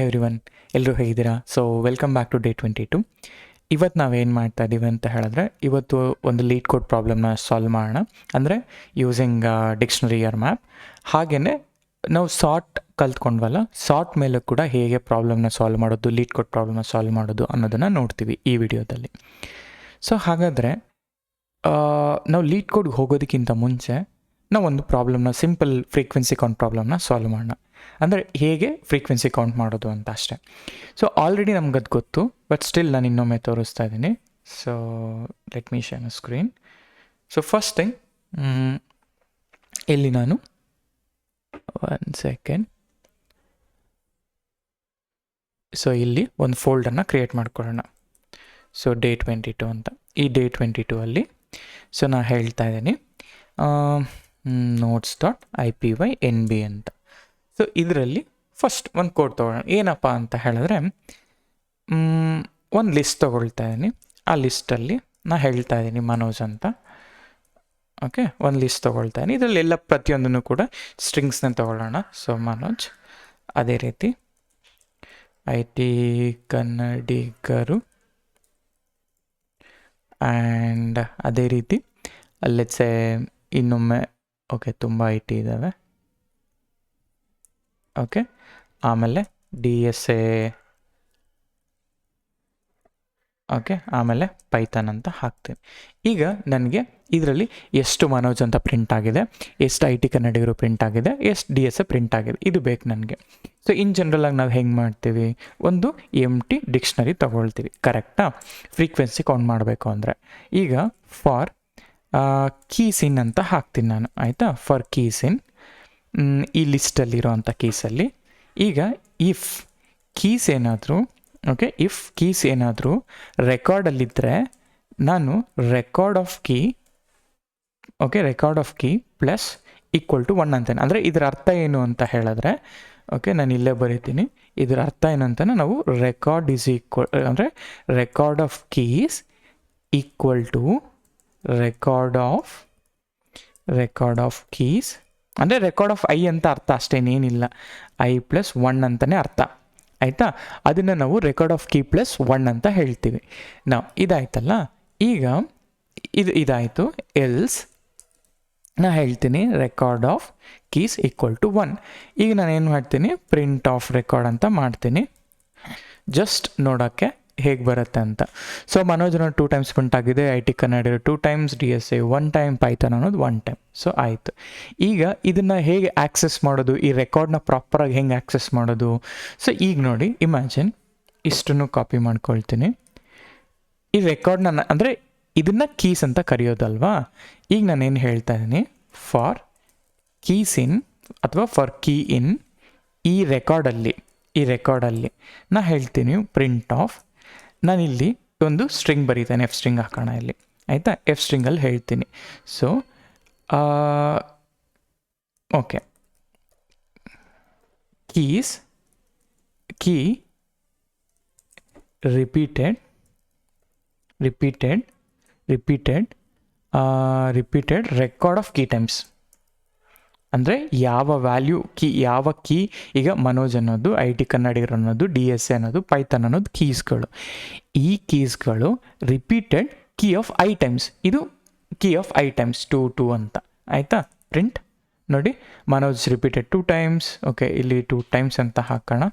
Everyone, ಎಲ್ಲರೂ ಹೇಗಿದ್ದೀರಾ? So welcome back to day 22. ಇವತ್ತು ನಾವೇನು ಮಾಡ್ತಾ ಇದ್ದೀವಿ ಅಂತ ಹೇಳಿದ್ರೆ, ಇವತ್ತು ಒಂದು ಲೀಡ್ ಕೋಡ್ ಪ್ರಾಬ್ಲಮ್ನ ಸಾಲ್ವ್ ಮಾಡೋಣ. ಅಂದರೆ ಯೂಸಿಂಗ್ ಡಿಕ್ಷನರಿ ಆರ್ ಮ್ಯಾಪ್. ಹಾಗೆಯೇ ನಾವು ಸಾರ್ಟ್ ಕಲ್ತ್ಕೊಂಡ್ವಲ್ಲ, ಸಾರ್ಟ್ ಮೇಲೂ ಕೂಡ ಹೇಗೆ ಪ್ರಾಬ್ಲಮ್ನ ಸಾಲ್ವ್ ಮಾಡೋದು, ಲೀಡ್ ಕೋಡ್ ಪ್ರಾಬ್ಲಮ್ನ ಸಾಲ್ವ್ ಮಾಡೋದು ಅನ್ನೋದನ್ನು ನೋಡ್ತೀವಿ ಈ ವಿಡಿಯೋದಲ್ಲಿ. ಸೊ ಹಾಗಾದರೆ ನಾವು ಲೀಡ್ ಕೋಡ್ಗೆ ಹೋಗೋದಕ್ಕಿಂತ ಮುಂಚೆ ನಾವು ಒಂದು ಪ್ರಾಬ್ಲಮ್ನ, ಸಿಂಪಲ್ ಫ್ರೀಕ್ವೆನ್ಸಿ ಕೌಂಟ್ ಪ್ರಾಬ್ಲಮ್ನ ಸಾಲ್ವ್ ಮಾಡೋಣ. ಅಂದರೆ ಹೇಗೆ ಫ್ರೀಕ್ವೆನ್ಸಿ ಕೌಂಟ್ ಮಾಡೋದು ಅಂತ ಅಷ್ಟೇ. ಸೊ ಆಲ್ರೆಡಿ ನಮ್ಗೆ ಅದು ಗೊತ್ತು, ಬಟ್ ಸ್ಟಿಲ್ ನಾನು ಇನ್ನೊಮ್ಮೆ ತೋರಿಸ್ತಾ ಇದ್ದೀನಿ. So let me share my screen. So first thing, ಇಲ್ಲಿ ನಾನು 1 ಸೆಕೆಂಡ್. ಸೊ ಇಲ್ಲಿ ಒಂದು ಫೋಲ್ಡರ್ನ ಕ್ರಿಯೇಟ್ ಮಾಡ್ಕೊಳ್ಳೋಣ. ಸೊ ಡೇ 22 ಅಂತ. ಈ ಡೇ 22 ಅಲ್ಲಿ ಸೊ ನಾನು ಹೇಳ್ತಾ ಇದ್ದೀನಿ notes.ipynb ಅಂತ. ಸೊ ಇದರಲ್ಲಿ ಫಸ್ಟ್ ಒಂದು ಕೋಡ್ ತೊಗೊಳ್ಳೋಣ. ಏನಪ್ಪ ಅಂತ ಹೇಳಿದ್ರೆ, ಒಂದು ಲಿಸ್ಟ್ ತೊಗೊಳ್ತಾ ಇದ್ದೀನಿ. ಆ ಲಿಸ್ಟಲ್ಲಿ ನಾನು ಹೇಳ್ತಾ ಇದ್ದೀನಿ ಮನೋಜ್ ಅಂತ. ಓಕೆ, ಒಂದು ಲಿಸ್ಟ್ ತೊಗೊಳ್ತಾ ಇದ್ದೀನಿ. ಇದರಲ್ಲಿ ಎಲ್ಲ ಪ್ರತಿಯೊಂದನ್ನು ಕೂಡ ಸ್ಟ್ರಿಂಗ್ಸ್ನ ತೊಗೊಳ್ಳೋಣ. ಸೊ ಮನೋಜ್, ಅದೇ ರೀತಿ IT ಕನ್ನಡಿಗರು, ಆ್ಯಂಡ್ ಅದೇ ರೀತಿ ಲೆಟ್ಸ್ ಇನ್ನೊಮ್ಮೆ ಓಕೆ ತುಂಬ IT ಇದ್ದಾವೆ. ಓಕೆ, ಆಮೇಲೆ DSA, ಓಕೆ, ಆಮೇಲೆ ಪೈಥಾನ್ ಅಂತ ಹಾಕ್ತೀನಿ. ಈಗ ನನಗೆ ಇದರಲ್ಲಿ ಎಷ್ಟು ಮನೋಜ್ ಅಂತ ಪ್ರಿಂಟ್ ಆಗಿದೆ, ಎಷ್ಟು IT ಕನ್ನಡಿಗರು ಪ್ರಿಂಟ್ ಆಗಿದೆ, ಎಷ್ಟು DSA ಪ್ರಿಂಟ್ ಆಗಿದೆ, ಇದು ಬೇಕು ನನಗೆ. ಸೊ ಇನ್ ಜನರಲಾಗಿ ನಾವು ಹೆಂಗೆ ಮಾಡ್ತೀವಿ, ಒಂದು ಎಂಟಿ ಡಿಕ್ಷನರಿ ತೊಗೊಳ್ತೀವಿ, ಕರೆಕ್ಟಾ? ಫ್ರೀಕ್ವೆನ್ಸಿ ಕೌಂಟ್ ಮಾಡಬೇಕು ಅಂದರೆ ಈಗ ಫಾರ್ ಕೀಸ್ ಇನ್ ಅಂತ ಹಾಕ್ತೀನಿ ನಾನು, ಆಯಿತಾ? ಫಾರ್ ಕೀಸ್ ಇನ್, ಈ ಲಿಸ್ಟಲ್ಲಿರೋ ಅಂಥ ಕೀಸಲ್ಲಿ ಈಗ ಇಫ್ ಕೀಸ್ ಏನಾದರೂ, ಓಕೆ, ಇಫ್ ಕೀಸ್ ಏನಾದರೂ ರೆಕಾರ್ಡಲ್ಲಿದ್ದರೆ ನಾನು record of key, okay, record of key plus equal to 1 ಅಂತೇನೆ. ಅಂದರೆ ಇದರ ಅರ್ಥ ಏನು ಅಂತ ಹೇಳಿದ್ರೆ, ಓಕೆ, ನಾನು ಇಲ್ಲೇ ಬರೀತೀನಿ. ಇದರ ಅರ್ಥ ಏನು ಅಂತ, ನಾವು ರೆಕಾರ್ಡ್ ಈಸ್ ಈಕ್ವಲ್, ಅಂದರೆ record of keys equal to record of keys, ಅಂದರೆ ರೆಕಾರ್ಡ್ ಆಫ್ ಐ ಅಂತ ಅರ್ಥ, ಅಷ್ಟೇನೇನಿಲ್ಲ, I ಪ್ಲಸ್ 1 ಅಂತಲೇ ಅರ್ಥ, ಆಯಿತಾ? ಅದನ್ನು ನಾವು ರೆಕಾರ್ಡ್ ಆಫ್ ಕೀ ಪ್ಲಸ್ 1 ಅಂತ ಹೇಳ್ತೀವಿ. ನಾವು ಇದಾಯ್ತಲ್ಲ, ಈಗ ಇದಾಯಿತು. ಎಲ್ಸ್ ನಾ ಹೇಳ್ತೀನಿ record of keys equal to 1. ಈಗ ನಾನು ಏನು ಮಾಡ್ತೀನಿ, ಪ್ರಿಂಟ್ ಆಫ್ ರೆಕಾರ್ಡ್ ಅಂತ ಮಾಡ್ತೀನಿ, ಜಸ್ಟ್ ನೋಡೋಕ್ಕೆ ಹೇಗೆ ಬರುತ್ತೆ ಅಂತ. ಸೊ ಮನೋಜನ 2 ಟೈಮ್ಸ್ ಪ್ರಿಂಟ್ ಆಗಿದೆ, IT ಕನ್ನಡಿಗರು 2 ಟೈಮ್ಸ್, DSA 1 ಟೈಮ್, ಪೈಥಾನ್ ಅನ್ನೋದು 1 ಟೈಮ್. ಸೊ ಆಯಿತು. ಈಗ ಇದನ್ನು ಹೇಗೆ ಆ್ಯಕ್ಸೆಸ್ ಮಾಡೋದು, ಈ ರೆಕಾರ್ಡ್ನ ಪ್ರಾಪರಾಗಿ ಹೆಂಗೆ ಆ್ಯಕ್ಸೆಸ್ ಮಾಡೋದು? ಸೊ ಈಗ ನೋಡಿ, ಇಮ್ಯಾಜಿನ್ ಇಷ್ಟನ್ನು ಕಾಪಿ ಮಾಡ್ಕೊಳ್ತೀನಿ. ಈ ರೆಕಾರ್ಡ್ನ, ಅಂದರೆ ಇದನ್ನು ಕೀಸ್ ಅಂತ ಕರೆಯೋದಲ್ವಾ? ಈಗ ನಾನೇನು ಹೇಳ್ತಾ ಇದ್ದೀನಿ, ಫಾರ್ ಕೀಸ್ ಇನ್ ಅಥವಾ ಫಾರ್ ಕೀ ಇನ್, ಈ ರೆಕಾರ್ಡಲ್ಲಿ ನಾ ಹೇಳ್ತೀನಿ ಪ್ರಿಂಟ್ ಆಫ್, ನಾನಿಲ್ಲಿ ಒಂದು ಸ್ಟ್ರಿಂಗ್ ಬರೀತೇನೆ, F ಸ್ಟ್ರಿಂಗ್ ಹಾಕೋಣ ಇಲ್ಲಿ, ಆಯಿತಾ? F ಸ್ಟ್ರಿಂಗಲ್ಲಿ ಹೇಳ್ತೀನಿ. So okay, key repeated record of key times. ಅಂದರೆ ಯಾವ ವ್ಯಾಲ್ಯೂ ಕೀ, ಯಾವ ಕೀ, ಈಗ ಮನೋಜ್ ಅನ್ನೋದು, IT ಕನ್ನಡಿಗರು ಅನ್ನೋದು, DSA ಅನ್ನೋದು, ಪೈಥಾನ್ ಅನ್ನೋದು ಕೀಸ್ಗಳು. ಈ ಕೀಸ್ಗಳು repeated key of i times, ಇದು ಕೀ ಆಫ್ ಐ ಟೈಮ್ಸ್ 2 ಅಂತ, ಆಯಿತಾ? ಪ್ರಿಂಟ್ ನೋಡಿ, ಮನೋಜ್ ರಿಪೀಟೆಡ್ 2 ಟೈಮ್ಸ್, ಓಕೆ, ಇಲ್ಲಿ 2 ಟೈಮ್ಸ್ ಅಂತ ಹಾಕೋಣ,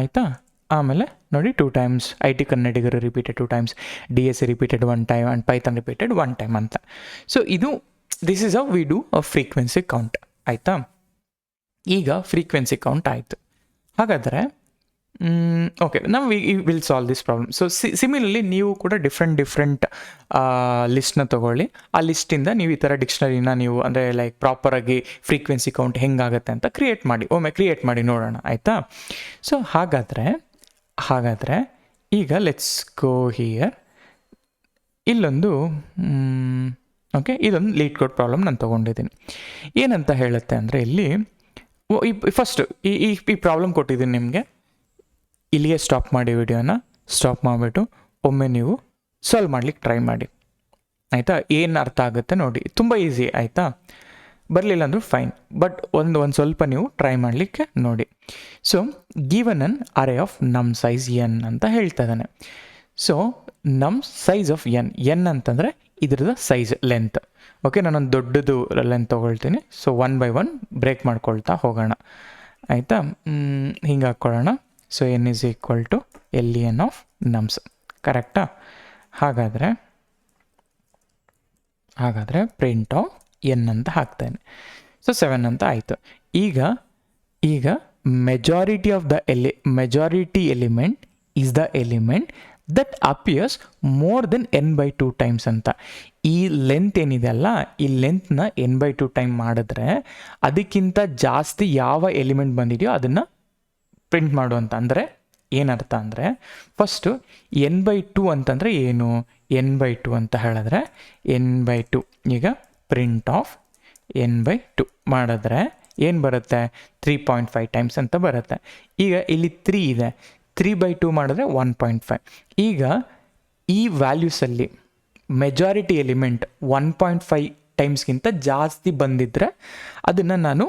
ಆಯಿತಾ? ಆಮೇಲೆ ನೋಡಿ 2 ಟೈಮ್ಸ್, IT ಕನ್ನಡಿಗರು repeated 2 times, DSA repeated 1 time, and Python repeated 1 time ಅಂತ. ಸೊ ಇದು this is how we do a frequency count, ಆಯಿತಾ? ಈಗ ಫ್ರೀಕ್ವೆನ್ಸಿ ಕೌಂಟ್ ಆಯಿತು. ಹಾಗಾದರೆ ಓಕೆ, ನಾವು will solve this problem. So similarly ನೀವು ಕೂಡ ಡಿಫ್ರೆಂಟ್ ಲಿಸ್ಟ್ನ ತೊಗೊಳ್ಳಿ. ಆ ಲಿಸ್ಟಿಂದ ನೀವು ಈ ಥರ ಡಿಕ್ಷನರಿನ ನೀವು, ಅಂದರೆ ಲೈಕ್ ಪ್ರಾಪರಾಗಿ ಫ್ರೀಕ್ವೆನ್ಸಿ ಕೌಂಟ್ ಹೆಂಗಾಗುತ್ತೆ ಅಂತ ಕ್ರಿಯೇಟ್ ಮಾಡಿ ನೋಡೋಣ, ಆಯಿತಾ? ಸೊ ಹಾಗಾದರೆ ಈಗ ಲೆಟ್ಸ್ ಗೋ ಹಿಯರ್. ಇಲ್ಲೊಂದು ಓಕೆ, ಇದೊಂದು ಲೀಡ್ ಕೋಡ್ ಪ್ರಾಬ್ಲಮ್ ನಾನು ತೊಗೊಂಡಿದ್ದೀನಿ. ಏನಂತ ಹೇಳುತ್ತೆ ಅಂದರೆ, ಇಲ್ಲಿ ಫಸ್ಟ್ ಈ ಪ್ರಾಬ್ಲಮ್ ಕೊಟ್ಟಿದ್ದೀನಿ ನಿಮಗೆ. ಇಲ್ಲಿಗೆ ಸ್ಟಾಪ್ ಮಾಡಿ, ವಿಡಿಯೋನ ಸ್ಟಾಪ್ ಮಾಡಿಬಿಟ್ಟು ಒಮ್ಮೆ ನೀವು ಸಾಲ್ವ್ ಮಾಡ್ಲಿಕ್ಕೆ ಟ್ರೈ ಮಾಡಿ, ಆಯಿತಾ? ಏನು ಅರ್ಥ ಆಗುತ್ತೆ ನೋಡಿ, ತುಂಬ ಈಸಿ, ಆಯಿತಾ? ಬರಲಿಲ್ಲ ಅಂದರೂ ಫೈನ್, ಬಟ್ ಒಂದು ಸ್ವಲ್ಪ ನೀವು ಟ್ರೈ ಮಾಡಲಿಕ್ಕೆ ನೋಡಿ. So given an array of ನಮ್ ಸೈಜ್ ಎನ್ ಅಂತ ಹೇಳ್ತಾ ಇದ್ದಾನೆ. ಸೊ ನಮ್ ಸೈಜ್ ಆಫ್ ಎನ್ ಅಂತಂದರೆ ಇದ್ರದ್ದು ಸೈಜ್ ಲೆಂತ್. ಓಕೆ, ನಾನೊಂದು ದೊಡ್ಡದು ಲೆಂತ್ ತೊಗೊಳ್ತೀನಿ. ಸೊ 1 by 1 ಬ್ರೇಕ್ ಮಾಡ್ಕೊಳ್ತಾ ಹೋಗೋಣ, ಆಯಿತಾ. ಹಿಂಗೆ ಹಾಕ್ಕೊಳ್ಳೋಣ. So n is equal to LN of nums, ಕರೆಕ್ಟಾ? ಹಾಗಾದರೆ ಪ್ರಿಂಟ್ ಆಫ್ ಎನ್ ಅಂತ ಹಾಕ್ತೇನೆ. ಸೊ 7 ಅಂತ ಆಯಿತು. ಈಗ majority of the majority element is the element that appears more than n/2 times ಅಂತ. ಈ ಲೆಂತ್ ಏನಿದೆ ಅಲ್ಲ, ಈ ಲೆಂತ್ನ n/2 ಟೈಮ್ ಮಾಡಿದ್ರೆ ಅದಕ್ಕಿಂತ ಜಾಸ್ತಿ ಯಾವ ಎಲಿಮೆಂಟ್ ಬಂದಿದೆಯೋ ಅದನ್ನು ಪ್ರಿಂಟ್ ಮಾಡು ಅಂತ. ಅಂದರೆ ಏನರ್ಥ ಅಂದರೆ, ಫಸ್ಟು n/2 ಅಂತಂದರೆ ಏನು? n/2 ಅಂತ ಹೇಳಿದ್ರೆ n/2, ಈಗ ಪ್ರಿಂಟ್ ಆಫ್ n/2 ಮಾಡಿದ್ರೆ ಏನು ಬರುತ್ತೆ? 3.5 ಟೈಮ್ಸ್ ಅಂತ ಬರುತ್ತೆ. ಈಗ ಇಲ್ಲಿ 3 ಇದೆ, 3/2 ಮಾಡಿದ್ರೆ 1.5. ಈಗ ಈ ವ್ಯಾಲ್ಯೂಸಲ್ಲಿ ಮೆಜಾರಿಟಿ ಎಲಿಮೆಂಟ್ 1.5 ಟೈಮ್ಸ್ಗಿಂತ ಜಾಸ್ತಿ ಬಂದಿದ್ದರೆ ಅದನ್ನು ನಾನು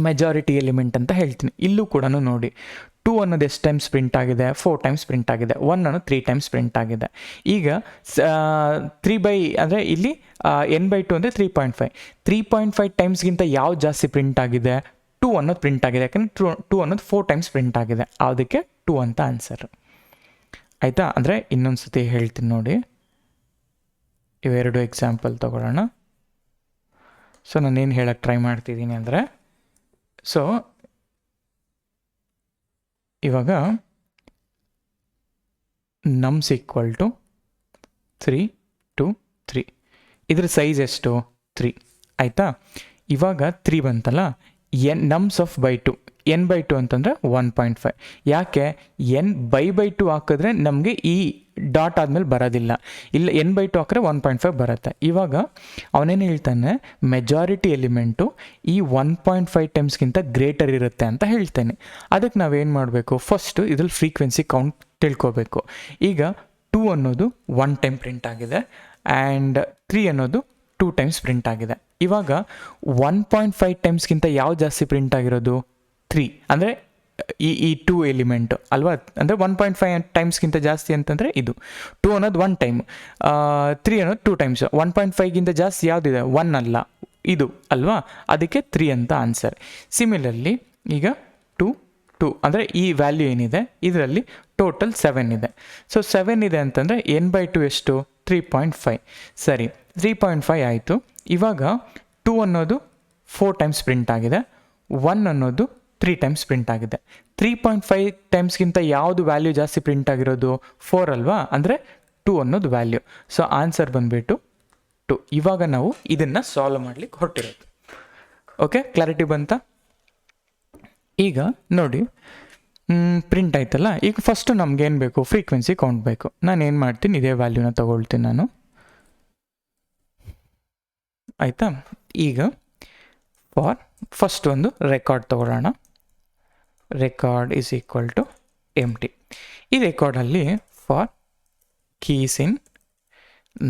ಮೆಜಾರಿಟಿ ಎಲಿಮೆಂಟ್ ಅಂತ ಹೇಳ್ತೀನಿ. ಇಲ್ಲೂ ಕೂಡ ನೋಡಿ, 2 ಅನ್ನೋದು ಎಷ್ಟು ಟೈಮ್ಸ್ ಪ್ರಿಂಟ್ ಆಗಿದೆ? 4 ಟೈಮ್ಸ್ ಪ್ರಿಂಟ್ ಆಗಿದೆ. 1 ಅನ್ನೋದು 3 ಟೈಮ್ಸ್ ಪ್ರಿಂಟ್ ಆಗಿದೆ. ಈಗ 3 ಅಂದರೆ ಇಲ್ಲಿ n/2 ಅಂದರೆ 3.5 ಟೈಮ್ಸ್ಗಿಂತ ಯಾವ್ದು ಜಾಸ್ತಿ ಪ್ರಿಂಟ್ ಆಗಿದೆ? 2 ಅನ್ನೋದು ಪ್ರಿಂಟ್ ಆಗಿದೆ, ಯಾಕಂದರೆ 2 ಅನ್ನೋದು 4 ಟೈಮ್ಸ್ ಪ್ರಿಂಟ್ ಆಗಿದೆ. ಅದಕ್ಕೆ 2 ಅಂತ ಆನ್ಸರ್, ಆಯಿತಾ? ಅಂದರೆ ಇನ್ನೊಂದು ಸತಿ ಹೇಳ್ತೀನಿ ನೋಡಿ, ಇವೆರಡು ಎಕ್ಸಾಂಪಲ್ ತೊಗೊಳ್ಳೋಣ. ಸೊ ನಾನೇನು ಹೇಳಕ್ಕೆ ಟ್ರೈ ಮಾಡ್ತಿದ್ದೀನಿ ಅಂದರೆ, ಸೊ ಇವಾಗ ನಮ್ಸ್ ಈಕ್ವಲ್ ಟು 3 2 3, ಇದ್ರ ಸೈಜ್ ಎಷ್ಟು? 3, ಆಯಿತಾ? ಇವಾಗ 3 ಬಂತಲ್ಲ, ನಮ್ಸ್ ಆಫ್ ಬೈ 2, n/2 ಅಂತಂದರೆ 1.5. ಯಾಕೆ? n/2 ಹಾಕಿದ್ರೆ ನಮಗೆ ಈ ಡಾಟ್ ಆದಮೇಲೆ ಬರೋದಿಲ್ಲ, ಇಲ್ಲ n/2 ಹಾಕಿದ್ರೆ 1.5 ಬರುತ್ತೆ. ಇವಾಗ ಅವನೇನು ಹೇಳ್ತಾನೆ, ಮೆಜಾರಿಟಿ ಎಲಿಮೆಂಟು ಈ 1.5 ಟೈಮ್ಸ್ಗಿಂತ ಗ್ರೇಟರ್ ಇರುತ್ತೆ ಅಂತ ಹೇಳ್ತಾನೆ. ಅದಕ್ಕೆ ನಾವೇನು ಮಾಡಬೇಕು? ಫಸ್ಟು ಇದ್ರಲ್ಲಿ ಫ್ರೀಕ್ವೆನ್ಸಿ ಕೌಂಟ್ ತಿಳ್ಕೊಬೇಕು. ಈಗ 2 ಅನ್ನೋದು 1 ಟೈಮ್ ಪ್ರಿಂಟ್ ಆಗಿದೆ ಆ್ಯಂಡ್ 3 ಅನ್ನೋದು 2 ಟೈಮ್ಸ್ ಪ್ರಿಂಟ್ ಆಗಿದೆ. ಇವಾಗ 1.5 ಟೈಮ್ಸ್ಗಿಂತ ಯಾವ ಜಾಸ್ತಿ ಪ್ರಿಂಟ್ ಆಗಿರೋದು? 3, ಅಂದರೆ ಈ 2 ಎಲಿಮೆಂಟು ಅಲ್ವಾ? ಅಂದರೆ 1.5 ಟೈಮ್ಸ್ಗಿಂತ ಜಾಸ್ತಿ ಅಂತಂದರೆ ಇದು 2 ಅನ್ನೋದು 1 ಟೈಮ್, 3 ಅನ್ನೋದು 2 ಟೈಮ್ಸ್. 1.5ಗಿಂತ ಜಾಸ್ತಿ ಯಾವುದಿದೆ? 1 ಅಲ್ಲ, ಇದು ಅಲ್ವಾ? ಅದಕ್ಕೆ 3 ಅಂತ ಆನ್ಸರ್. ಸಿಮಿಲರ್ಲಿ ಈಗ 2 ಅಂದರೆ ಈ ವ್ಯಾಲ್ಯೂ ಏನಿದೆ ಇದರಲ್ಲಿ ಟೋಟಲ್ 7 ಇದೆ. ಸೊ 7 ಇದೆ ಅಂತಂದರೆ n/2 ಎಷ್ಟು? 3.5. ಸರಿ, 3.5 ಆಯಿತು. ಇವಾಗ 2 ಅನ್ನೋದು 4 ಟೈಮ್ಸ್ ಪ್ರಿಂಟ್ ಆಗಿದೆ, 1 ಅನ್ನೋದು 3 ಟೈಮ್ಸ್ ಪ್ರಿಂಟ್ ಆಗಿದೆ. 3.5 ಟೈಮ್ಸ್ಗಿಂತ ಯಾವುದು ವ್ಯಾಲ್ಯೂ ಜಾಸ್ತಿ ಪ್ರಿಂಟ್ ಆಗಿರೋದು? 4 ಅಲ್ವಾ? ಅಂದರೆ 2 ಅನ್ನೋದು ವ್ಯಾಲ್ಯೂ. ಸೊ ಆನ್ಸರ್ ಬಂದುಬಿಟ್ಟು 2. ಇವಾಗ ನಾವು ಇದನ್ನು ಸಾಲ್ವ್ ಮಾಡಲಿಕ್ಕೆ ಹೊರಟಿರೋದು. ಓಕೆ, ಕ್ಲಾರಿಟಿ ಬಂತಾ? ಈಗ ನೋಡಿ, ಪ್ರಿಂಟ್ ಆಯ್ತಲ್ಲ. ಈಗ ಫಸ್ಟು ನಮಗೇನು ಬೇಕು? ಫ್ರೀಕ್ವೆನ್ಸಿ ಕೌಂಟ್ ಬೇಕು. ನಾನು ಏನು ಮಾಡ್ತೀನಿ, ಇದೇ ವ್ಯಾಲ್ಯೂನ ತೊಗೊಳ್ತೀನಿ ನಾನು, ಆಯಿತಾ? ಈಗ ಫಸ್ಟ್ ಒಂದು ರೆಕಾರ್ಡ್ ತೊಗೊಳ್ಳೋಣ. ರೆಕಾರ್ಡ್ ಈಸ್ ಈಕ್ವಲ್ ಟು ಎಂಟಿ. ಈ ರೆಕಾರ್ಡಲ್ಲಿ ಫಾರ್ ಕೀಸ್ ಇನ್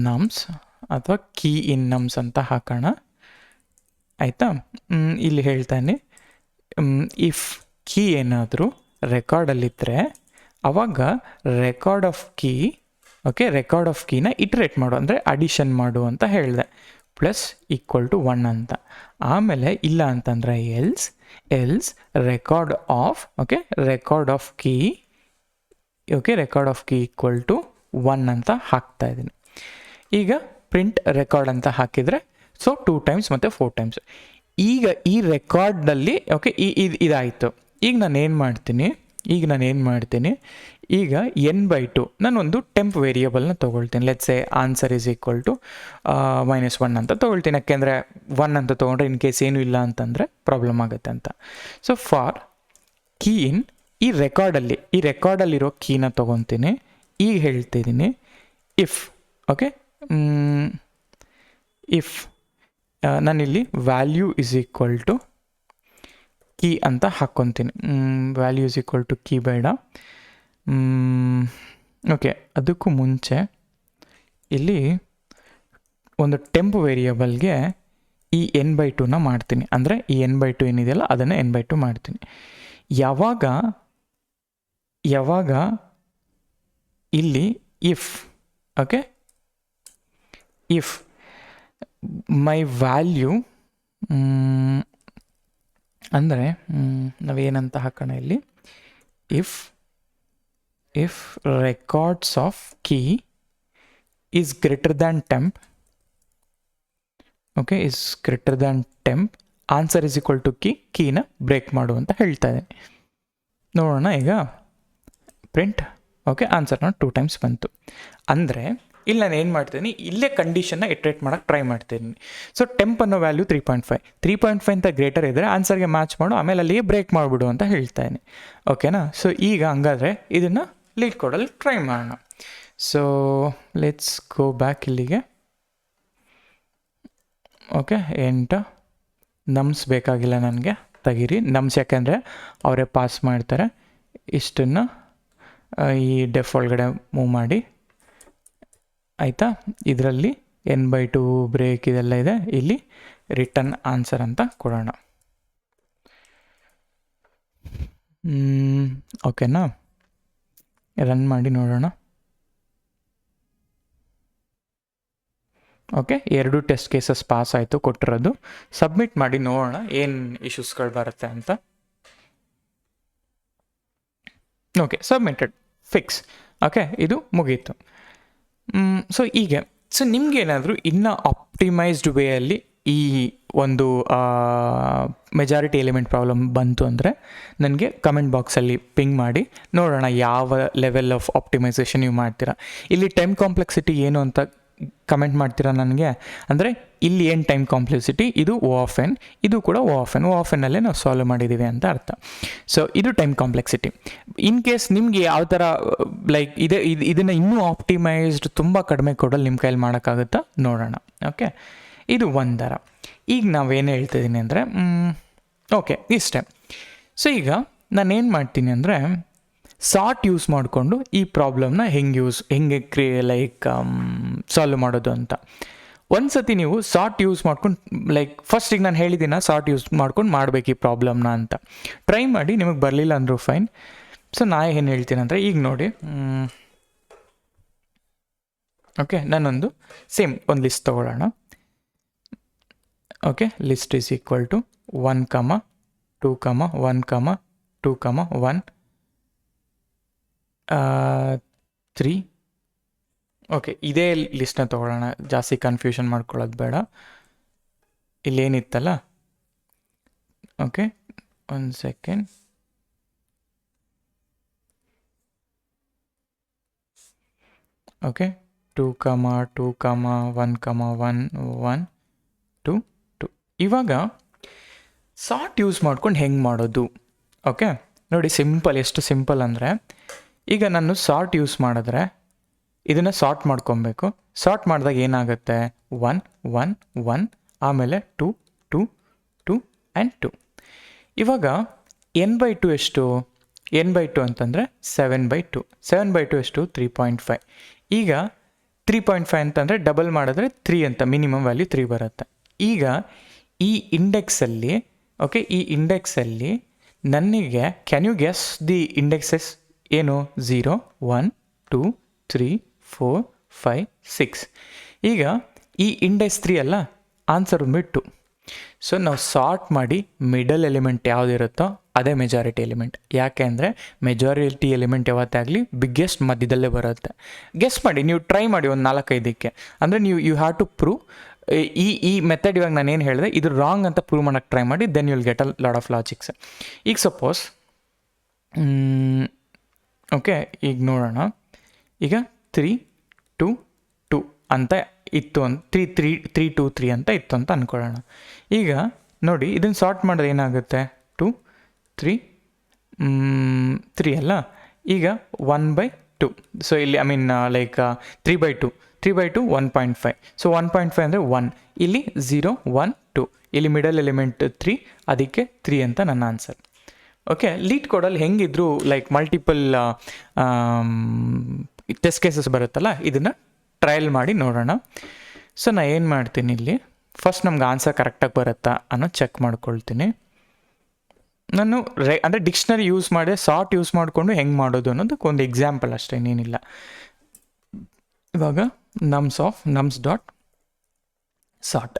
ನಮ್ಸ್ ಅಥವಾ ಕೀ ಇನ್ ನಮ್ಸ್ ಅಂತ ಹಾಕೋಣ, ಆಯಿತಾ? ಇಲ್ಲಿ ಹೇಳ್ತಾನೆ, ಇಫ್ ಕೀ ಏನಾದರೂ ರೆಕಾರ್ಡಲ್ಲಿದ್ದರೆ ಆವಾಗ record of key, okay, record of ಕೀನ ಇಟ್ರೇಟ್ ಮಾಡು, ಅಂದರೆ ಅಡಿಷನ್ ಮಾಡು ಅಂತ ಹೇಳಿದೆ, ಪ್ಲಸ್ ಈಕ್ವಲ್ ಟು 1 ಅಂತ. ಆಮೇಲೆ ಇಲ್ಲ ಅಂತಂದರೆ else record of, okay, record of key, okay, record of key equal to 1 ಅಂತ ಹಾಕ್ತಾ ಇದ್ದೀನಿ. ಈಗ ಪ್ರಿಂಟ್ ರೆಕಾರ್ಡ್ ಅಂತ ಹಾಕಿದರೆ ಸೊ 2 ಟೈಮ್ಸ್ ಮತ್ತು 4 ಟೈಮ್ಸ್. ಈಗ ಈ ರೆಕಾರ್ಡಲ್ಲಿ ಓಕೆ ಇದಾಯಿತು. ಈಗ ನಾನೇನು ಮಾಡ್ತೀನಿ, ಈಗ n/2 ನಾನೊಂದು ಟೆಂಪ್ ವೇರಿಯೇಬಲ್ನ ತೊಗೊಳ್ತೀನಿ. Let's say answer is equal to -1 ಅಂತ ತೊಗೊಳ್ತೀನಿ. ಯಾಕೆಂದರೆ 1 ಅಂತ ತೊಗೊಂಡ್ರೆ ಇನ್ ಕೇಸ್ ಏನೂ ಇಲ್ಲ ಅಂತಂದರೆ ಪ್ರಾಬ್ಲಮ್ ಆಗುತ್ತೆ ಅಂತ. ಸೊ ಫಾರ್ ಕೀ ಇನ್ ಈ ರೆಕಾರ್ಡಲ್ಲಿರೋ ಕೀನ ತೊಗೊತೀನಿ. ಈಗ ಹೇಳ್ತಿದ್ದೀನಿ ಇಫ್, ಓಕೆ, ಇಫ್ ನಾನಿಲ್ಲಿ value is equal to key ಅಂತ ಹಾಕ್ಕೊತೀನಿ. Value is equal to key ಬೇಡ, ಓಕೆ. ಅದಕ್ಕೂ ಮುಂಚೆ ಇಲ್ಲಿ ಒಂದು ಟೆಂಪ್ ವೇರಿಯೇಬಲ್ಗೆ ಈ n/2ನ ಮಾಡ್ತೀನಿ. ಅಂದರೆ ಈ n/2 ಏನಿದೆಯಲ್ಲ ಅದನ್ನು n/2 ಮಾಡ್ತೀನಿ. ಯಾವಾಗ ಇಲ್ಲಿ if okay if my value ಅಂದರೆ ನಾವೇನಂತ ಹಾಕೋಣ ಇಲ್ಲಿ, if records of key is greater than temp, okay, is greater than temp, answer is equal to ಕೀನ ಬ್ರೇಕ್ ಮಾಡು ಅಂತ ಹೇಳ್ತಾ ಇದೆ. ನೋಡೋಣ ಈಗ ಪ್ರಿಂಟ್. ಓಕೆ, ಆನ್ಸರ್ನ 2 ಟೈಮ್ಸ್ ಬಂತು. ಅಂದರೆ ಇಲ್ಲಿ ನಾನು ಏನು ಮಾಡ್ತೀನಿ, ಇಲ್ಲೇ ಕಂಡೀಷನ್ನ ಇಟ್ರೇಟ್ ಮಾಡೋಕ್ಕೆ ಟ್ರೈ ಮಾಡ್ತೀನಿ. ಸೊ ಟೆಂಪ್ ಅನ್ನೋ ವ್ಯಾಲ್ಯೂ 3.5 ಅಂತ ಗ್ರೇಟರ್ ಇದ್ದರೆ ಆನ್ಸರ್ಗೆ ಮ್ಯಾಚ್ ಮಾಡು, ಆಮೇಲೆ ಅಲ್ಲಿಗೆ ಬ್ರೇಕ್ ಮಾಡಿಬಿಡು ಅಂತ ಹೇಳ್ತಾಯಿನಿ. ಓಕೆನಾ? ಸೊ ಈಗ ಹಂಗಾದರೆ ಇದನ್ನು ಲೀಡ್ ಕೋಡಲ್ಲಿ ಟ್ರೈ ಮಾಡೋಣ. ಸೊ ಲೆಟ್ಸ್ ಗೋ ಬ್ಯಾಕ್ ಇಲ್ಲಿಗೆ. ಓಕೆ, 8 ನಮ್ಸ್ ಬೇಕಾಗಿಲ್ಲ ನನಗೆ, ತೆಗೀರಿ ನಮ್ಸ್, ಯಾಕೆಂದರೆ ಅವರೇ ಪಾಸ್ ಮಾಡ್ತಾರೆ. ಇಷ್ಟನ್ನು ಈ ಡೆಫ್ ಒಳಗಡೆ ಮೂವ್ ಮಾಡಿ, ಆಯಿತಾ? ಇದರಲ್ಲಿ n/2 ಬ್ರೇಕ್ ಇದೆಲ್ಲ ಇದೆ. ಇಲ್ಲಿ ರಿಟರ್ನ್ ಆನ್ಸರ್ ಅಂತ ಕೊಡೋಣ. ಓಕೆನಾ? ರನ್ ಮಾಡಿ ನೋಡೋಣ. ಓಕೆ, 2 ಟೆಸ್ಟ್ ಕೇಸಸ್ ಪಾಸ್ ಆಯಿತು ಕೊಟ್ಟಿರೋದು. ಸಬ್ಮಿಟ್ ಮಾಡಿ ನೋಡೋಣ ಏನು ಇಶ್ಯೂಸ್ಗಳು ಬರುತ್ತೆ ಅಂತ. Okay, submitted, fix. ಓಕೆ, ಇದು ಮುಗೀತು. ಸೊ ನಿಮಗೇನಾದರೂ ಇನ್ನೂ ಆಪ್ಟಿಮೈಸ್ಡ್ ವೇಯಲ್ಲಿ ಈ ಒಂದು ಮೆಜಾರಿಟಿ ಎಲಿಮೆಂಟ್ ಪ್ರಾಬ್ಲಮ್ ಬಂತು ಅಂದರೆ ನನಗೆ ಕಮೆಂಟ್ ಬಾಕ್ಸಲ್ಲಿ ಪಿಂಗ್ ಮಾಡಿ ನೋಡೋಣ ಯಾವ ಲೆವೆಲ್ ಆಫ್ ಆಪ್ಟಿಮೈಸೇಷನ್ ನೀವು ಮಾಡ್ತೀರಾ. ಇಲ್ಲಿ ಟೈಮ್ ಕಾಂಪ್ಲೆಕ್ಸಿಟಿ ಏನು ಅಂತ ಕಮೆಂಟ್ ಮಾಡ್ತೀರಾ ನನಗೆ. ಅಂದರೆ ಇಲ್ಲಿ ಏನು ಟೈಮ್ ಕಾಂಪ್ಲೆಕ್ಸಿಟಿ, ಇದು O(n), ಇದು ಕೂಡ O(n) ಅಲ್ಲೇ ನಾವು ಸಾಲ್ವ್ ಮಾಡಿದ್ದೀವಿ ಅಂತ ಅರ್ಥ. ಸೊ ಇದು ಟೈಮ್ ಕಾಂಪ್ಲೆಕ್ಸಿಟಿ. ಇನ್ ಕೇಸ್ ನಿಮಗೆ ಯಾವ ಥರ ಲೈಕ್ ಇದನ್ನು ಇನ್ನೂ ಆಪ್ಟಿಮೈಸ್ಡ್ ತುಂಬ ಕಡಿಮೆ ಕೊಡಲು ನಿಮ್ಮ ಕೈಯಲ್ಲಿ ಮಾಡೋಕ್ಕಾಗುತ್ತಾ ನೋಡೋಣ. ಓಕೆ, ಇದು ಒಂದರ. ಈಗ ನಾವೇನು ಹೇಳ್ತಿದ್ದೀನಿ ಅಂದರೆ ಓಕೆ ಇಷ್ಟೇ. ಸೊ ಈಗ ನಾನೇನು ಮಾಡ್ತೀನಿ ಅಂದರೆ ಸಾರ್ಟ್ ಯೂಸ್ ಮಾಡಿಕೊಂಡು ಈ ಪ್ರಾಬ್ಲಮ್ನ ಹೆಂಗೆ ಲೈಕ್ ಸಾಲ್ವ್ ಮಾಡೋದು ಅಂತ. ಒಂದು ಸತಿ ನೀವು ಸಾರ್ಟ್ ಯೂಸ್ ಮಾಡ್ಕೊಂಡು ಲೈಕ್ ಫಸ್ಟಿಗೆ ನಾನು ಹೇಳಿದ್ದೀನ ಸಾರ್ಟ್ ಯೂಸ್ ಮಾಡ್ಕೊಂಡು ಮಾಡಬೇಕು ಈ ಪ್ರಾಬ್ಲಮ್ನ ಅಂತ ಟ್ರೈ ಮಾಡಿ. ನಿಮಗೆ ಬರಲಿಲ್ಲ ಅಂದರೂ ಫೈನ್. ಸೊ ನಾ ಏನು ಹೇಳ್ತೀನಿ ಅಂದರೆ ಈಗ ನೋಡಿ, ಓಕೆ, ನಾನೊಂದು ಸೇಮ್ ಒಂದು ಲಿಸ್ಟ್ ತೊಗೊಳ್ಳೋಣ. Okay, list is equal to 1, 2, 1, 2, 1, 3. Okay, ಇದೇ ಲಿಸ್ಟ್ನ ತೊಗೊಳ್ಳೋಣ, ಜಾಸ್ತಿ ಕನ್ಫ್ಯೂಷನ್ ಮಾಡ್ಕೊಳ್ಳೋದು ಬೇಡ. ಇಲ್ಲೇನಿತ್ತಲ್ಲ, ಓಕೆ, 1 ಸೆಕೆಂಡ್. ಓಕೆ, 2, 2, 1, 1, 2, 2. ಇವಾಗ ಸಾರ್ಟ್ ಯೂಸ್ ಮಾಡ್ಕೊಂಡು ಹೆಂಗೆ ಮಾಡೋದು? ಓಕೆ ನೋಡಿ, ಸಿಂಪಲ್, ಎಷ್ಟು ಸಿಂಪಲ್ ಅಂದರೆ ಈಗ ನಾನು ಸಾರ್ಟ್ ಯೂಸ್ ಮಾಡಿದ್ರೆ ಇದನ್ನು ಸಾರ್ಟ್ ಮಾಡ್ಕೊಬೇಕು. ಸಾರ್ಟ್ ಮಾಡಿದಾಗ ಏನಾಗುತ್ತೆ, 1, 1, 1, ಆಮೇಲೆ 2, 2, 2 ಆ್ಯಂಡ್ 2. ಇವಾಗ n/2 ಎಷ್ಟು? n/2 ಅಂತಂದರೆ 7/2. 7/2 ಎಷ್ಟು? 3.5. ಈಗ 3.5 ಅಂತಂದರೆ ಡಬಲ್ ಮಾಡಿದ್ರೆ 3 ಅಂತ ಮಿನಿಮಮ್ ವ್ಯಾಲ್ಯೂ 3 ಬರುತ್ತೆ. ಈಗ ಈ ಇಂಡೆಕ್ಸಲ್ಲಿ, ಓಕೆ, ಈ ಇಂಡೆಕ್ಸಲ್ಲಿ ನನಗೆ can you guess the indexes ಏನು? 0, 1, 2, 3, 4, 5, 6. ಈಗ ಈ ಇಂಡೆಕ್ಸ್ 3 ಅಲ್ಲ, ಆನ್ಸರ್ ಬಂದ್ಬಿಟ್ಟು 2. ಸೊ ನಾವು ಸಾರ್ಟ್ ಮಾಡಿ ಮಿಡಲ್ ಎಲಿಮೆಂಟ್ ಯಾವುದಿರುತ್ತೋ ಅದೇ ಮೆಜಾರಿಟಿ ಎಲಿಮೆಂಟ್. ಯಾಕೆ ಅಂದರೆ ಮೆಜಾರಿಟಿ ಎಲಿಮೆಂಟ್ ಯಾವತ್ತೇ ಆಗಲಿ ಬಿಗ್ಗೆಸ್ಟ್ ಮಧ್ಯದಲ್ಲೇ ಬರುತ್ತೆ. ಗೆಸ್ ಮಾಡಿ, ನೀವು ಟ್ರೈ ಮಾಡಿ ಒಂದು 4-5ಕ್ಕೆ. ಅಂದರೆ ಯು ಹ್ಯಾವ್ ಟು ಪ್ರೂವ್ ಈ ಮೆಥಡ್. ಇವಾಗ ನಾನು ಏನು ಹೇಳಿದೆ ಇದು ರಾಂಗ್ ಅಂತ ಪ್ರೂವ್ ಮಾಡೋಕ್ಕೆ ಟ್ರೈ ಮಾಡಿ, then you will get a lot of logics. ಈಗ ಸಪೋಸ್ ಓಕೆ, ಈಗ ನೋಡೋಣ. ಈಗ 3, 2, 2 ಅಂತ ಇತ್ತು ಅಂತ 3, 2, 3 ಅಂತ ಇತ್ತು ಅಂತ ಅಂದ್ಕೊಳ್ಳೋಣ. ಈಗ ನೋಡಿ, ಇದನ್ನು ಸಾರ್ಟ್ ಮಾಡಿದ್ರೆ ಏನಾಗುತ್ತೆ? 2, 3, 3 ಅಲ್ಲ. ಈಗ 1/2. ಸೊ ಇಲ್ಲಿ ಲೈಕ್ 3/2. 1.5. ಸೊ 1.5 ಅಂದರೆ 1. ಇಲ್ಲಿ 0, 1, 2. ಇಲ್ಲಿ ಮಿಡಲ್ ಎಲಿಮೆಂಟ್ 3, ಅದಕ್ಕೆ 3 ಅಂತ ನನ್ನ ಆನ್ಸರ್. ಓಕೆ, ಲೀಡ್ ಕೋಡಲ್ಲಿ ಹೆಂಗಿದ್ರು ಲೈಕ್ ಮಲ್ಟಿಪಲ್ ಟೆಸ್ಟ್ ಕೇಸಸ್ ಬರುತ್ತಲ್ಲ, ಇದನ್ನು ಟ್ರಯಲ್ ಮಾಡಿ ನೋಡೋಣ. ಸೊ ನಾನು ಏನು ಮಾಡ್ತೀನಿ ಇಲ್ಲಿ, ಫಸ್ಟ್ ನಮ್ಗೆ ಆನ್ಸರ್ ಕರೆಕ್ಟಾಗಿ ಬರುತ್ತಾ ಅನ್ನೋ ಚೆಕ್ ಮಾಡ್ಕೊಳ್ತೀನಿ. ನಾನು ಅಂದರೆ ಡಿಕ್ಷನರಿ ಯೂಸ್ ಮಾಡಿ ಸಾರ್ಟ್ ಯೂಸ್ ಮಾಡಿಕೊಂಡು ಹೆಂಗೆ ಮಾಡೋದು ಅನ್ನೋದಕ್ಕೆ ಒಂದು ಎಕ್ಸಾಂಪಲ್ ಅಷ್ಟೇ, ಇನ್ನೇನಿಲ್ಲ. ಇವಾಗ ನಮ್ಸ್ ಡಾಟ್ ಸಾರ್ಟ್,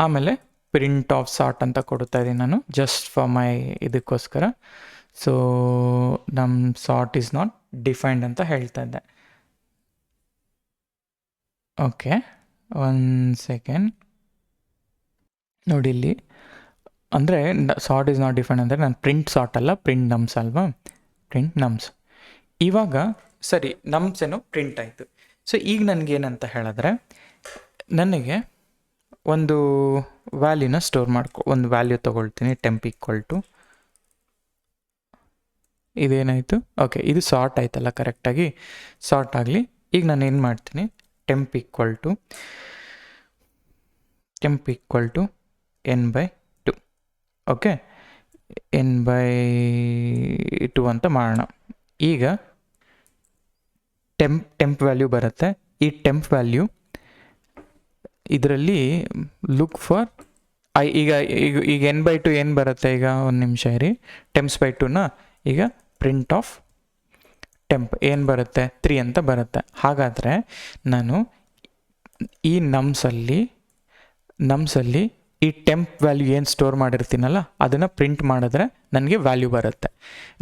ಆಮೇಲೆ ಪ್ರಿಂಟ್ ಆಫ್ ಸಾರ್ಟ್ ಅಂತ ಕೊಡ್ತಾ ಇದ್ದೀನಿ ನಾನು ಜಸ್ಟ್ ಫಾರ್ ಮೈ ಇದಕ್ಕೋಸ್ಕರ. ಸೊ ನಮ್ ಸಾರ್ಟ್ ಈಸ್ ನಾಟ್ ಡಿಫೈನ್ಡ್ ಅಂತ ಹೇಳ್ತಾ ಇದ್ದೆ. ಓಕೆ, 1 ಸೆಕೆಂಡ್ ನೋಡಿ ಇಲ್ಲಿ. ಅಂದರೆ ಸಾರ್ಟ್ ಈಸ್ ನಾಟ್ ಡಿಫೈನ್ಡ್ ಅಂದರೆ ನಾನು ಪ್ರಿಂಟ್ ಸಾರ್ಟ್ ಅಲ್ಲ, ಪ್ರಿಂಟ್ ನಮ್ಸ್ ಅಲ್ವಾ, ಪ್ರಿಂಟ್ ನಮ್ಸ್. ಇವಾಗ ಸರಿ, ನಮ್ಸ್ ಏನೋ ಪ್ರಿಂಟ್ ಆಯಿತು. ಸೊ ಈಗ ನನಗೇನಂತ ಹೇಳಿದ್ರೆ, ನನಗೆ ಒಂದು ವ್ಯಾಲ್ಯೂನ ಸ್ಟೋರ್ ಒಂದು ವ್ಯಾಲ್ಯೂ ತೊಗೊಳ್ತೀನಿ, ಟೆಂಪ್ ಈಕ್ವಲ್ ಟು ಇದೇನಾಯಿತು. ಓಕೆ, ಇದು ಸಾರ್ಟ್ ಆಯ್ತಲ್ಲ, ಕರೆಕ್ಟಾಗಿ ಸಾರ್ಟ್ ಆಗಲಿ. ಈಗ ನಾನು ಏನು ಮಾಡ್ತೀನಿ, ಟೆಂಪ್ equal to n/2. Okay, n/2 ಅಂತ ಮಾಡೋಣ. ಈಗ ಟೆಂಪ್ ವ್ಯಾಲ್ಯೂ ಬರುತ್ತೆ. ಈ ಟೆಂಪ್ ವ್ಯಾಲ್ಯೂ ಇದರಲ್ಲಿ ಲುಕ್ ಫಾರ್ ಈಗ n/2 ಏನು ಬರುತ್ತೆ, ಈಗ ಒಂದು ನಿಮಿಷ ಇರಿ, temps/2ನ ಈಗ ಪ್ರಿಂಟ್ ಆಫ್ ಟೆಂಪ್ ಏನು ಬರುತ್ತೆ, 3 ಅಂತ ಬರುತ್ತೆ. ಹಾಗಾದರೆ ನಾನು ಈ ನಮ್ಸಲ್ಲಿ ಈ ಟೆಂಪ್ ವ್ಯಾಲ್ಯೂ ಏನು ಸ್ಟೋರ್ ಮಾಡಿರ್ತೀನಲ್ಲ ಅದನ್ನು ಪ್ರಿಂಟ್ ಮಾಡಿದ್ರೆ ನನಗೆ ವ್ಯಾಲ್ಯೂ ಬರುತ್ತೆ,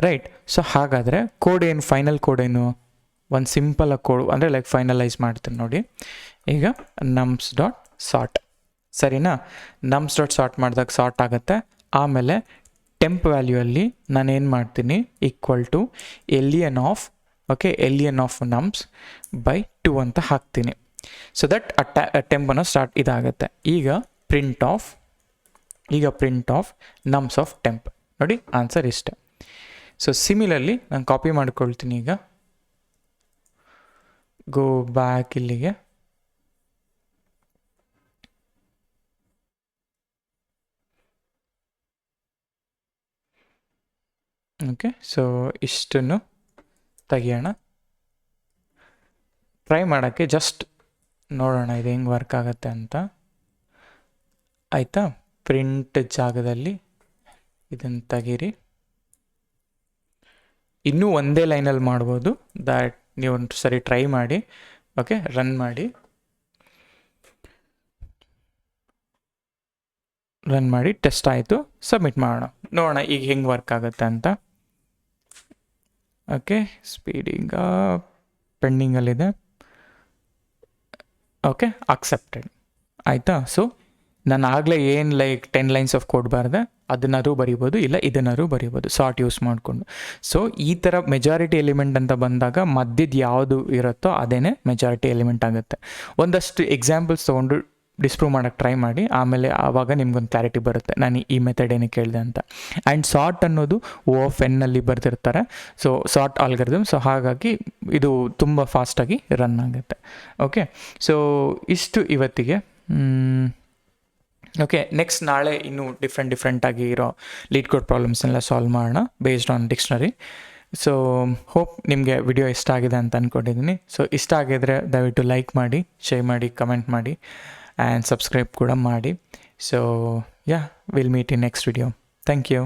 ರೈಟ್. ಸೊ ಹಾಗಾದರೆ ಕೋಡ್ ಏನು, ಫೈನಲ್ ಕೋಡ್ ಏನು, ಒಂದು ಸಿಂಪಲ್ ಕೋಡ್ ಅಂದರೆ ಲೈಕ್ ಫೈನಲೈಸ್ ಮಾಡ್ತೀನಿ ನೋಡಿ. ಈಗ ನಮ್ಸ್ ಡಾಟ್ ಸಾರ್ಟ್, ಸರಿನಾ, ನಮ್ಸ್ ಡಾಟ್ ಸಾರ್ಟ್ ಮಾಡಿದಾಗ ಸಾರ್ಟ್ ಆಗುತ್ತೆ. ಆಮೇಲೆ ಟೆಂಪ್ ವ್ಯಾಲ್ಯೂಯಲ್ಲಿ ನಾನು ಏನು ಮಾಡ್ತೀನಿ, equal to LN of nums/2 ಅಂತ ಹಾಕ್ತೀನಿ. ಸೊ ದಟ್ ಟೆಂಪನ್ನು ಸ್ಟಾರ್ಟ್ ಇದಾಗುತ್ತೆ. ಈಗ ಪ್ರಿಂಟ್ ಆಫ್ ನಮ್ಸ್ ಆಫ್ ಟೆಂಪ್ ನೋಡಿ, ಆನ್ಸರ್ ಇಷ್ಟ. ಸೊ ಸಿಮಿಲರ್ಲಿ ನಾನು ಕಾಪಿ ಮಾಡ್ಕೊಳ್ತೀನಿ. ಈಗ ಗೋ ಬ್ಯಾಕ್ ಇಲ್ಲಿಗೆ. ಓಕೆ, ಸೊ ಇಷ್ಟನ್ನು ತೆಗಿಯೋಣ, ಟ್ರೈ ಮಾಡೋಕ್ಕೆ ಜಸ್ಟ್ ನೋಡೋಣ ಇದು ಹೆಂಗೆ ವರ್ಕ್ ಆಗುತ್ತೆ ಅಂತ. ಆಯಿತಾ, ಪ್ರಿಂಟ್ ಜಾಗದಲ್ಲಿ ಇದನ್ನು ತೆಗೀರಿ. ಇನ್ನೂ ಒಂದೇ ಲೈನಲ್ಲಿ ಮಾಡ್ಬೋದು, ದ್ಯಾಟ್ ನೀವು ಒಂದು ಸರಿ ಟ್ರೈ ಮಾಡಿ. ಓಕೆ, ರನ್ ಮಾಡಿ ಟೆಸ್ಟ್ ಆಯಿತು, ಸಬ್ಮಿಟ್ ಮಾಡೋಣ, ನೋಡೋಣ ಈಗ ಹೆಂಗೆ ವರ್ಕ್ ಆಗುತ್ತೆ ಅಂತ. ಓಕೆ, ಸ್ಪೀಡಿಂಗ ಪೆಂಡಿಂಗಲ್ಲಿದೆ. ಓಕೆ, ಅಕ್ಸೆಪ್ಟೆಡ್ ಆಯಿತಾ. ಸೊ ನಾನು ಆಗಲೇ ಏನು ಲೈಕ್ 10 ಲೈನ್ಸ್ ಆಫ್ ಕೋಡ್ ಬರೆದೆ ಅದನ್ನಾದ್ರೂ ಬರಿಬೋದು, ಇಲ್ಲ ಇದನ್ನಾದ್ರೂ ಬರಿಬೋದು ಸಾರ್ಟ್ ಯೂಸ್ ಮಾಡಿಕೊಂಡು. ಸೊ ಈ ಥರ ಮೆಜಾರಿಟಿ ಎಲಿಮೆಂಟ್ ಅಂತ ಬಂದಾಗ ಮಧ್ಯದ ಯಾವುದು ಇರುತ್ತೋ ಅದೇ ಮೆಜಾರಿಟಿ ಎಲಿಮೆಂಟ್ ಆಗುತ್ತೆ. ಒಂದಷ್ಟು ಎಕ್ಸಾಂಪಲ್ಸ್ ತೊಗೊಂಡು ಡಿಸ್ಪ್ರೂವ್ ಮಾಡೋಕ್ಕೆ ಟ್ರೈ ಮಾಡಿ, ಆಮೇಲೆ ಆವಾಗ ನಿಮ್ಗೊಂದು ಕ್ಲಾರಿಟಿ ಬರುತ್ತೆ ನಾನು ಈ ಮೆಥಡ್ ಏನಕ್ಕೆ ಕೇಳಿದೆ ಅಂತ. ಆ್ಯಂಡ್ ಸಾರ್ಟ್ ಅನ್ನೋದು O(n) ಬರೆದಿರ್ತಾರೆ, ಸೊ ಸಾರ್ಟ್ ಆಲ್ಗರಿದಮ್. ಸೊ ಹಾಗಾಗಿ ಇದು ತುಂಬ ಫಾಸ್ಟಾಗಿ ರನ್ ಆಗುತ್ತೆ. ಓಕೆ, ಸೊ ಇಷ್ಟು ಇವತ್ತಿಗೆ. ಓಕೆ, ನೆಕ್ಸ್ಟ್ ನಾಳೆ ಇನ್ನೂ ಡಿಫ್ರೆಂಟಾಗಿ ಇರೋ ಲೀಡ್ ಕೋಡ್ ಪ್ರಾಬ್ಲಮ್ಸ್ನೆಲ್ಲ ಸಾಲ್ವ್ ಮಾಡೋಣ based on dictionary. So hope ನಿಮಗೆ ವಿಡಿಯೋ ಇಷ್ಟ ಆಗಿದೆ ಅಂತ ಅಂದ್ಕೊಂಡಿದ್ದೀನಿ. ಸೊ ಇಷ್ಟ ಆಗಿದ್ರೆ ದಯವಿಟ್ಟು ಲೈಕ್ ಮಾಡಿ, ಶೇರ್ ಮಾಡಿ, ಕಮೆಂಟ್ ಮಾಡಿ ಆ್ಯಂಡ್ ಸಬ್ಸ್ಕ್ರೈಬ್ ಕೂಡ ಮಾಡಿ. So yeah, will meet in next video. Thank you.